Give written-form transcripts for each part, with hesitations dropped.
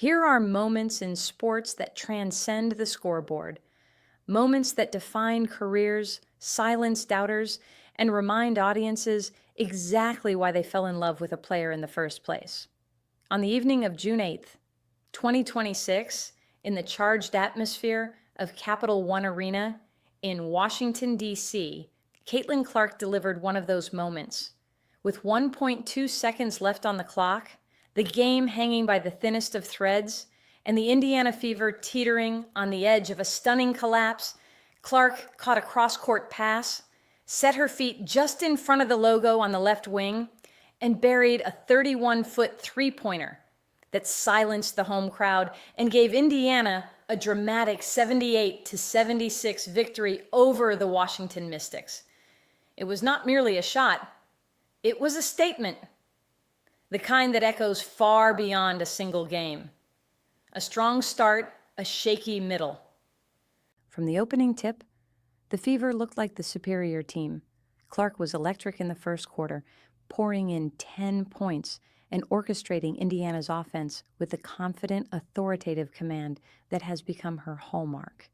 Here are moments in sports that transcend the scoreboard, moments that define careers, silence doubters, and remind audiences exactly why they fell in love with a player in the first place. On the evening of June 8th, 2026, in the charged atmosphere of Capital One Arena in Washington, D.C., Caitlin Clark delivered one of those moments. With 1.2 seconds left on the clock, the game hanging by the thinnest of threads, and the Indiana Fever teetering on the edge of a stunning collapse, Clark caught a cross-court pass, set her feet just in front of the logo on the left wing, and buried a 31-foot three-pointer that silenced the home crowd and gave Indiana a dramatic 78-76 victory over the Washington Mystics. It was not merely a shot, it was a statement, the kind that echoes far beyond a single game. A strong start, a shaky middle. From the opening tip, the Fever looked like the superior team. Clark was electric in the first quarter, pouring in 10 points and orchestrating Indiana's offense with the confident, authoritative command that has become her hallmark.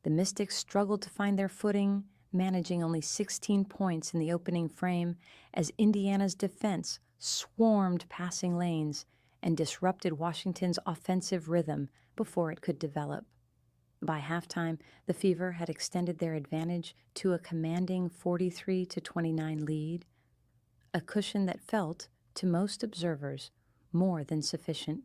The Mystics struggled to find their footing, managing only 16 points in the opening frame as Indiana's defense swarmed passing lanes and disrupted Washington's offensive rhythm before it could develop. By halftime, the Fever had extended their advantage to a commanding 43-29 lead, a cushion that felt, to most observers, more than sufficient.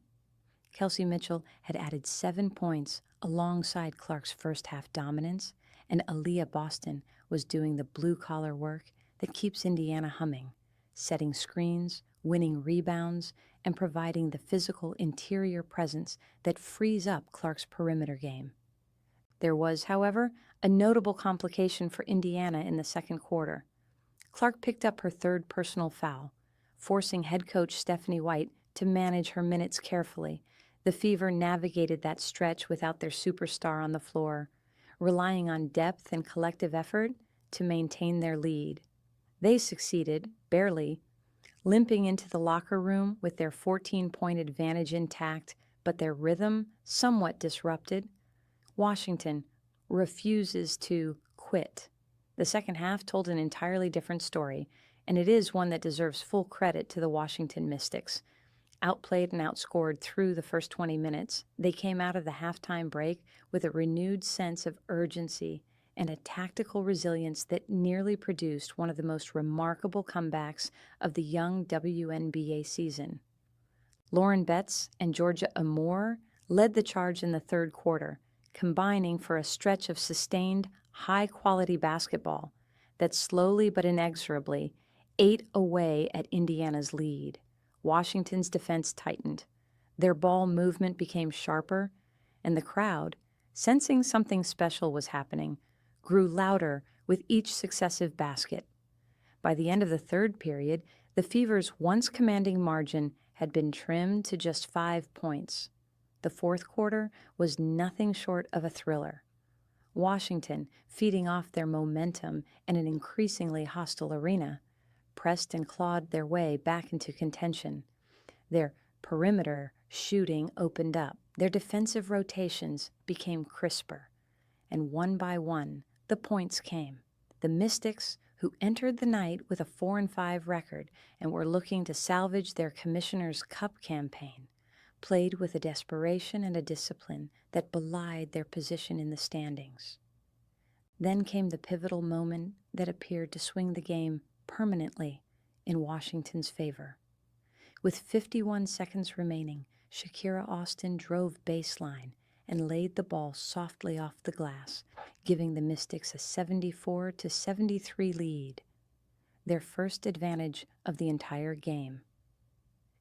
Kelsey Mitchell had added 7 points alongside Clark's first-half dominance, and Aaliyah Boston was doing the blue-collar work that keeps Indiana humming, setting screens, winning rebounds, and providing the physical interior presence that frees up Clark's perimeter game. There was, however, a notable complication for Indiana in the second quarter. Clark picked up her third personal foul, forcing head coach Stephanie White to manage her minutes carefully. The Fever navigated that stretch without their superstar on the floor, relying on depth and collective effort to maintain their lead. They succeeded, barely, limping into the locker room with their 14-point advantage intact, but their rhythm somewhat disrupted. Washington refuses to quit. The second half told an entirely different story, and it is one that deserves full credit to the Washington Mystics. Outplayed and outscored through the first 20 minutes, they came out of the halftime break with a renewed sense of urgency and a tactical resilience that nearly produced one of the most remarkable comebacks of the young WNBA season. Lauren Betts and Georgia Amoore led the charge in the third quarter, combining for a stretch of sustained, high-quality basketball that slowly but inexorably ate away at Indiana's lead. Washington's defense tightened. Their ball movement became sharper, and the crowd, sensing something special was happening, grew louder with each successive basket. By the end of the third period, the Fever's once commanding margin had been trimmed to just 5 points. The fourth quarter was nothing short of a thriller. Washington, feeding off their momentum in an increasingly hostile arena, pressed and clawed their way back into contention. Their perimeter shooting opened up. Their defensive rotations became crisper. And one by one, the points came. The Mystics, who entered the night with a 4-5 record and were looking to salvage their Commissioner's Cup campaign, played with a desperation and a discipline that belied their position in the standings. Then came the pivotal moment that appeared to swing the game permanently in Washington's favor. With 51 seconds remaining, Shakira Austin drove baseline and laid the ball softly off the glass, giving the Mystics a 74-73 lead, their first advantage of the entire game.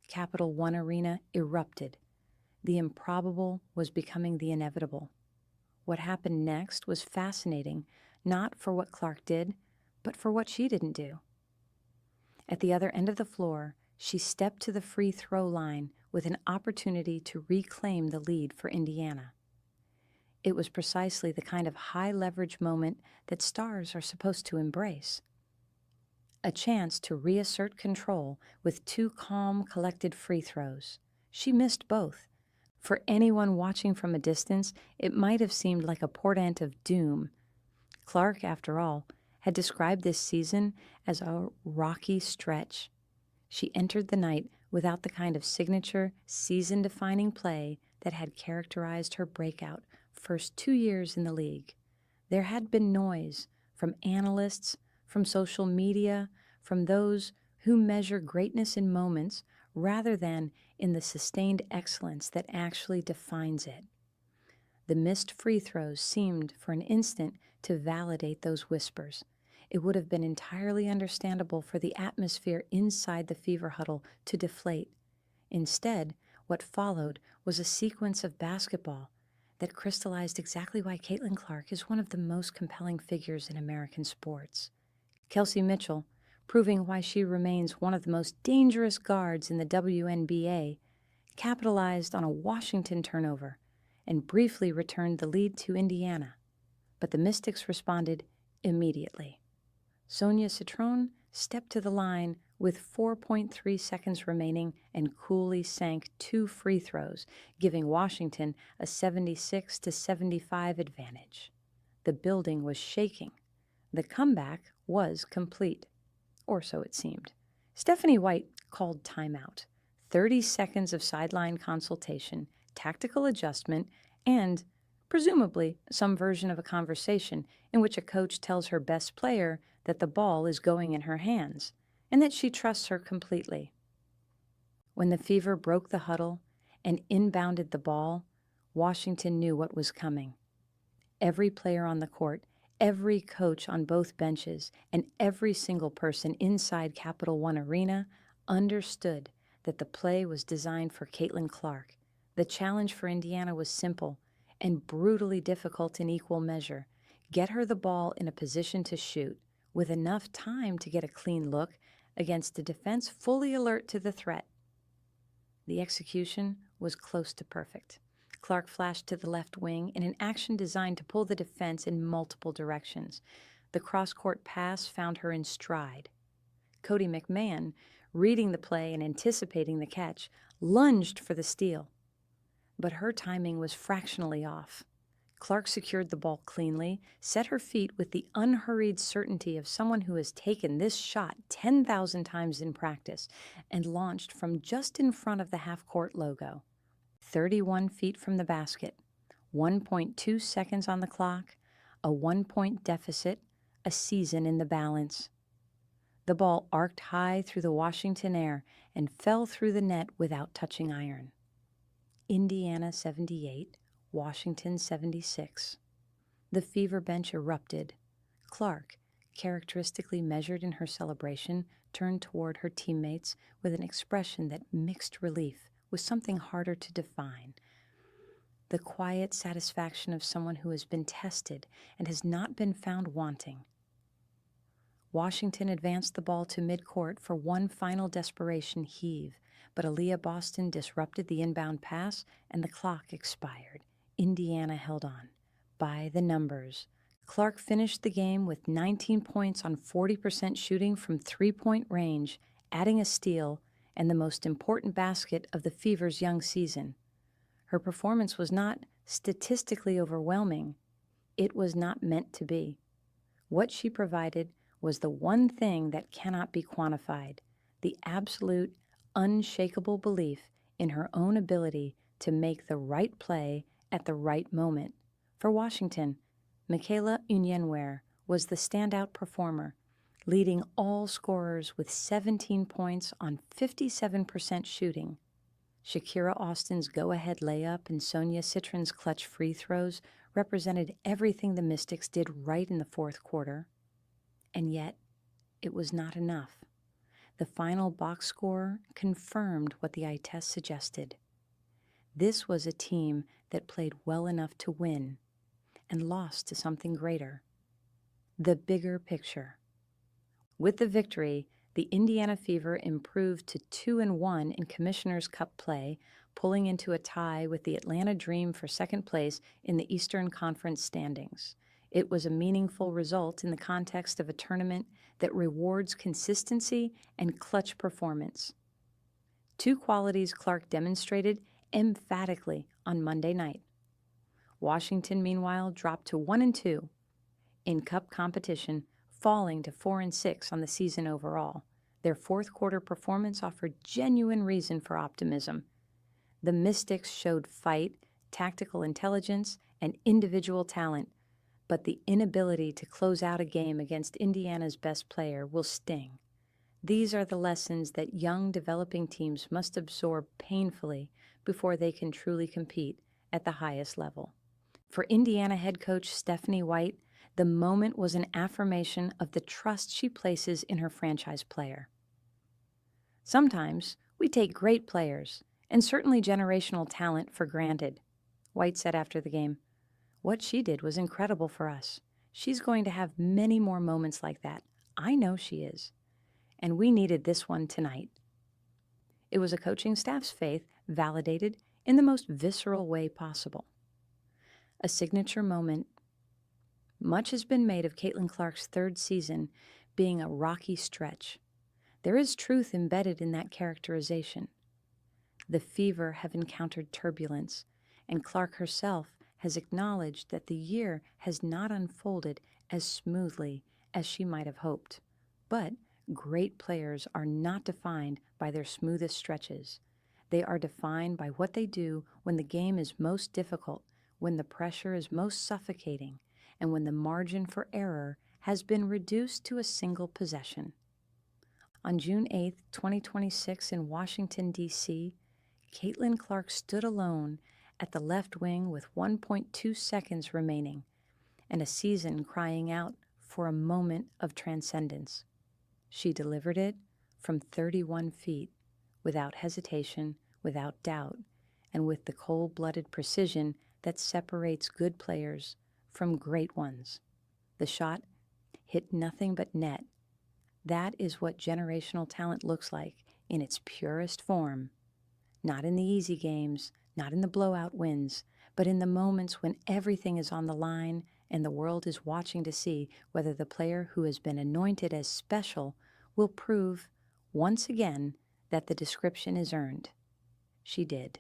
Capital One Arena erupted. The improbable was becoming the inevitable. What happened next was fascinating, not for what Clark did, but for what she didn't do. At the other end of the floor, she stepped to the free throw line with an opportunity to reclaim the lead for Indiana. It was precisely the kind of high-leverage moment that stars are supposed to embrace. A chance to reassert control with 2 calm, collected free throws. She missed both, For anyone watching from a distance, it might have seemed like a portent of doom. Clark, after all, had described this season as a rocky stretch. She entered the night without the kind of signature, season-defining play that had characterized her breakout first 2 years in the league. There had been noise from analysts, from social media, from those who measure greatness in moments rather than in the sustained excellence that actually defines it. The missed free throws seemed, for an instant, to validate those whispers. It would have been entirely understandable for the atmosphere inside the fever huddle to deflate. Instead, what followed was a sequence of basketball that crystallized exactly why Caitlin Clark is one of the most compelling figures in American sports. Kelsey Mitchell, proving why she remains one of the most dangerous guards in the WNBA, capitalized on a Washington turnover and briefly returned the lead to Indiana. But the Mystics responded immediately. Sonia Citron stepped to the line with 4.3 seconds remaining and coolly sank 2 free throws, giving Washington a 76-75 advantage. The building was shaking. The comeback was complete, or so it seemed. Stephanie White called timeout. 30 seconds of sideline consultation, tactical adjustment, and presumably some version of a conversation in which a coach tells her best player that the ball is going in her hands and that she trusts her completely. When the Fever broke the huddle and inbounded the ball, Washington knew what was coming. Every player on the court, every coach on both benches, and every single person inside Capital One Arena understood that the play was designed for Caitlin Clark. The challenge for Indiana was simple and brutally difficult in equal measure. Get her the ball in a position to shoot, with enough time to get a clean look against a defense fully alert to the threat. The execution was close to perfect. Clark flashed to the left wing in an action designed to pull the defense in multiple directions. The cross-court pass found her in stride. Cody McMahon, reading the play and anticipating the catch, lunged for the steal. But her timing was fractionally off. Clark secured the ball cleanly, set her feet with the unhurried certainty of someone who has taken this shot 10,000 times in practice, and launched from just in front of the half-court logo. 31 feet from the basket, 1.2 seconds on the clock, a 1-point deficit, a season in the balance. The ball arced high through the Washington air and fell through the net without touching iron. Indiana 78, Washington 76. The Fever bench erupted. Clark, characteristically measured in her celebration, turned toward her teammates with an expression that mixed relief with something harder to define. The quiet satisfaction of someone who has been tested and has not been found wanting. Washington advanced the ball to midcourt for one final desperation heave, but Aaliyah Boston disrupted the inbound pass and the clock expired. Indiana held on. By the numbers, Clark finished the game with 19 points on 40% shooting from three-point range, adding a steal and the most important basket of the Fever's young season. Her performance was not statistically overwhelming. It was not meant to be. What she provided was the one thing that cannot be quantified, the absolute, unshakable belief in her own ability to make the right play at the right moment. For Washington, Michaela Unyenwere was the standout performer, leading all scorers with 17 points on 57% shooting. Shakira Austin's go-ahead layup and Sonia Citron's clutch free throws represented everything the Mystics did right in the fourth quarter. And yet, it was not enough. The final box score confirmed what the eye test suggested. This was a team that played well enough to win and lost to something greater. The bigger picture. With the victory, the Indiana Fever improved to 2-1 in Commissioner's Cup play, pulling into a tie with the Atlanta Dream for second place in the Eastern Conference standings. It was a meaningful result in the context of a tournament that rewards consistency and clutch performance. Two qualities Clark demonstrated emphatically on Monday night. Washington, meanwhile, dropped to 1-2 in Cup competition, falling to 4-6 on the season overall. Their fourth quarter performance offered genuine reason for optimism. The Mystics showed fight, tactical intelligence, and individual talent, but the inability to close out a game against Indiana's best player will sting. These are the lessons that young developing teams must absorb painfully before they can truly compete at the highest level. For Indiana head coach Stephanie White, the moment was an affirmation of the trust she places in her franchise player. Sometimes we take great players, and certainly generational talent, for granted, White said after the game. What she did was incredible for us. She's going to have many more moments like that. I know she is. And we needed this one tonight. It was a coaching staff's faith validated in the most visceral way possible. A signature moment. Much has been made of Caitlin Clark's third season being a rocky stretch. There is truth embedded in that characterization. The Fever have encountered turbulence, and Clark herself has acknowledged that the year has not unfolded as smoothly as she might have hoped. But great players are not defined by their smoothest stretches. They are defined by what they do when the game is most difficult, when the pressure is most suffocating, and when the margin for error has been reduced to a single possession. On June 8, 2026 in Washington, D.C., Caitlin Clark stood alone at the left wing with 1.2 seconds remaining, and a season crying out for a moment of transcendence. She delivered it from 31 feet, without hesitation, without doubt, and with the cold-blooded precision that separates good players from great ones. The shot hit nothing but net. That is what generational talent looks like in its purest form. Not in the easy games, not in the blowout wins, but in the moments when everything is on the line and the world is watching to see whether the player who has been anointed as special will prove, once again, that the description is earned. She did.